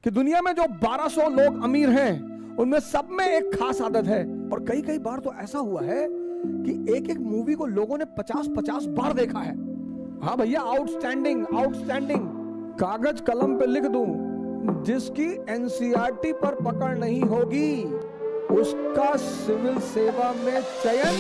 कि दुनिया में जो 1200 लोग अमीर हैं उनमें सब में एक खास आदत है। और कई कई बार तो ऐसा हुआ है कि एक एक मूवी को लोगों ने 50-50 बार देखा है। हाँ भैया, आउटस्टैंडिंग आउटस्टैंडिंग। कागज कलम पे लिख दूं, जिसकी एनसीईआरटी पर पकड़ नहीं होगी उसका सिविल सेवा में चयन।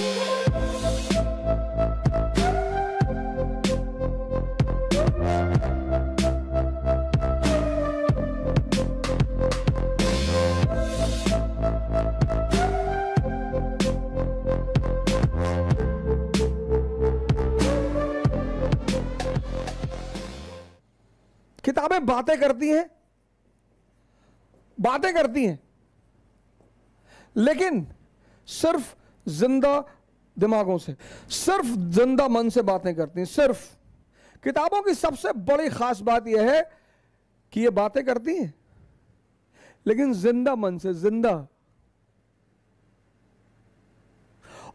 किताबें बातें करती हैं, लेकिन सिर्फ जिंदा दिमागों से, सिर्फ जिंदा मन से बातें करती हैं। सिर्फ किताबों की सबसे बड़ी खास बात यह है कि ये बातें करती हैं लेकिन जिंदा मन से, जिंदा।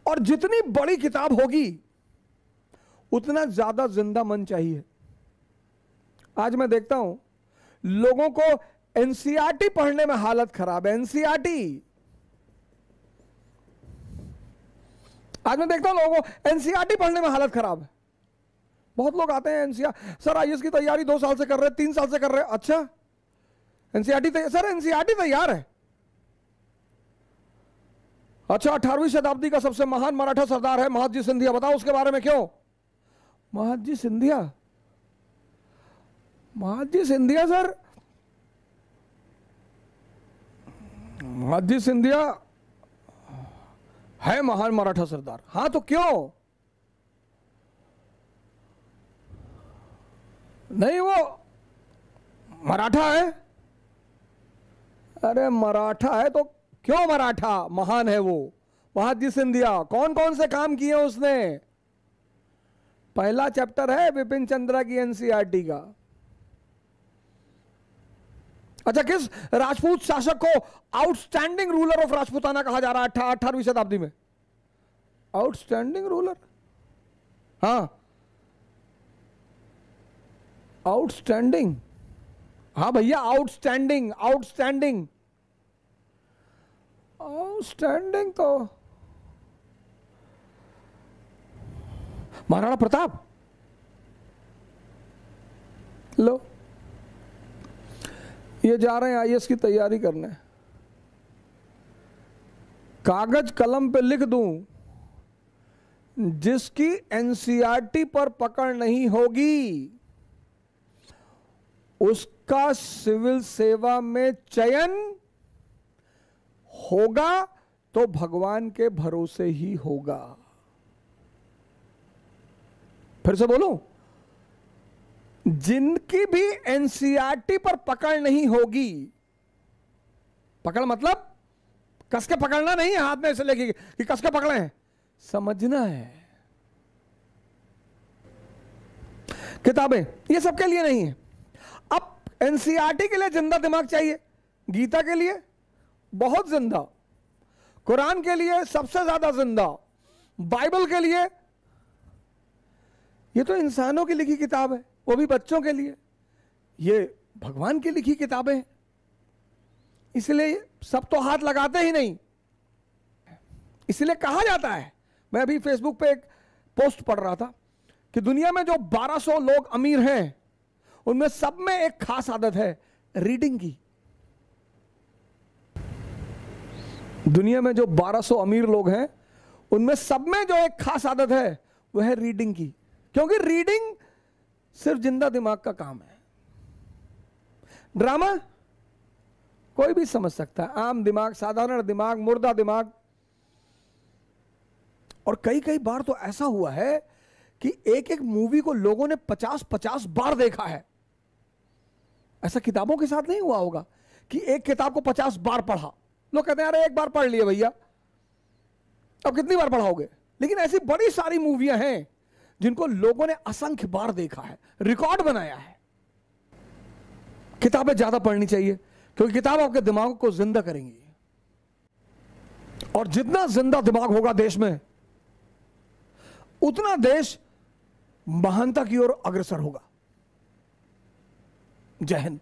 और जितनी बड़ी किताब होगी उतना ज्यादा जिंदा मन चाहिए। आज मैं देखता हूं लोगों को एनसीईआरटी पढ़ने में हालत खराब है। एनसीईआरटी, आज मैं देखता हूं लोगों को एनसीईआरटी पढ़ने में हालत खराब है। बहुत लोग आते हैं एनसीईआरटी, सर आईएएस की तैयारी 2 साल से कर रहे हैं, 3 साल से कर रहे हैं। अच्छा, एनसीईआरटी सर एनसीईआरटी तैयार है। अच्छा, 18वीं शताब्दी का सबसे महान मराठा सरदार है महादजी सिंधिया, बताओ उसके बारे में क्यों? महादजी सिंधिया, महादजी सिंधिया सर, महादजी सिंधिया है महान मराठा सरदार। हां तो क्यों नहीं? वो मराठा है। अरे मराठा है तो क्यों मराठा महान है वो? महादजी सिंधिया कौन कौन से काम किए उसने? पहला चैप्टर है विपिन चंद्रा की एनसीईआरटी का। अच्छा, किस राजपूत शासक को आउटस्टैंडिंग रूलर ऑफ राजपूताना कहा जा रहा है 18वीं शताब्दी में? आउटस्टैंडिंग रूलर, हाँ आउटस्टैंडिंग, हाँ भैया आउटस्टैंडिंग आउटस्टैंडिंग आउटस्टैंडिंग तो महाराणा प्रताप। लो, ये जा रहे हैं आईएएस की तैयारी करने, कागज कलम पे लिख दूं, जिसकी एनसीईआरटी पर पकड़ नहीं होगी उसका सिविल सेवा में चयन होगा तो भगवान के भरोसे ही होगा। फिर से बोलूं, जिनकी भी एनसीईआरटी पर पकड़ नहीं होगी, पकड़ मतलब कस के पकड़ना नहीं है, हाथ में ऐसे लेके कि कस के पकड़े हैं, समझना है। किताबें ये सबके लिए नहीं है। अब एनसीईआरटी के लिए जिंदा दिमाग चाहिए, गीता के लिए बहुत जिंदा, कुरान के लिए सबसे ज्यादा जिंदा, बाइबल के लिए, ये तो इंसानों की लिखी किताब है, वो भी बच्चों के लिए, ये भगवान की लिखी किताबें हैं, इसलिए सब तो हाथ लगाते ही नहीं। इसलिए कहा जाता है, मैं अभी फेसबुक पे एक पोस्ट पढ़ रहा था कि दुनिया में जो 1200 लोग अमीर हैं उनमें सब में एक खास आदत है, रीडिंग की। दुनिया में जो 1200 अमीर लोग हैं उनमें सब में जो एक खास आदत है वह है रीडिंग की, क्योंकि रीडिंग सिर्फ जिंदा दिमाग का काम है। ड्रामा कोई भी समझ सकता है, आम दिमाग, साधारण दिमाग, मुर्दा दिमाग। और कई कई बार तो ऐसा हुआ है कि एक एक मूवी को लोगों ने 50-50 बार देखा है। ऐसा किताबों के साथ नहीं हुआ होगा कि एक किताब को 50 बार पढ़ा। लोग कहते हैं अरे एक बार पढ़ लिए भैया, अब कितनी बार पढ़ाओगे? लेकिन ऐसी बड़ी सारी मूवियां हैं जिनको लोगों ने असंख्य बार देखा है, रिकॉर्ड बनाया है। किताबें ज्यादा पढ़नी चाहिए क्योंकि किताब आपके दिमाग को जिंदा करेंगी, और जितना जिंदा दिमाग होगा देश में उतना देश महानता की ओर अग्रसर होगा। जय हिंद।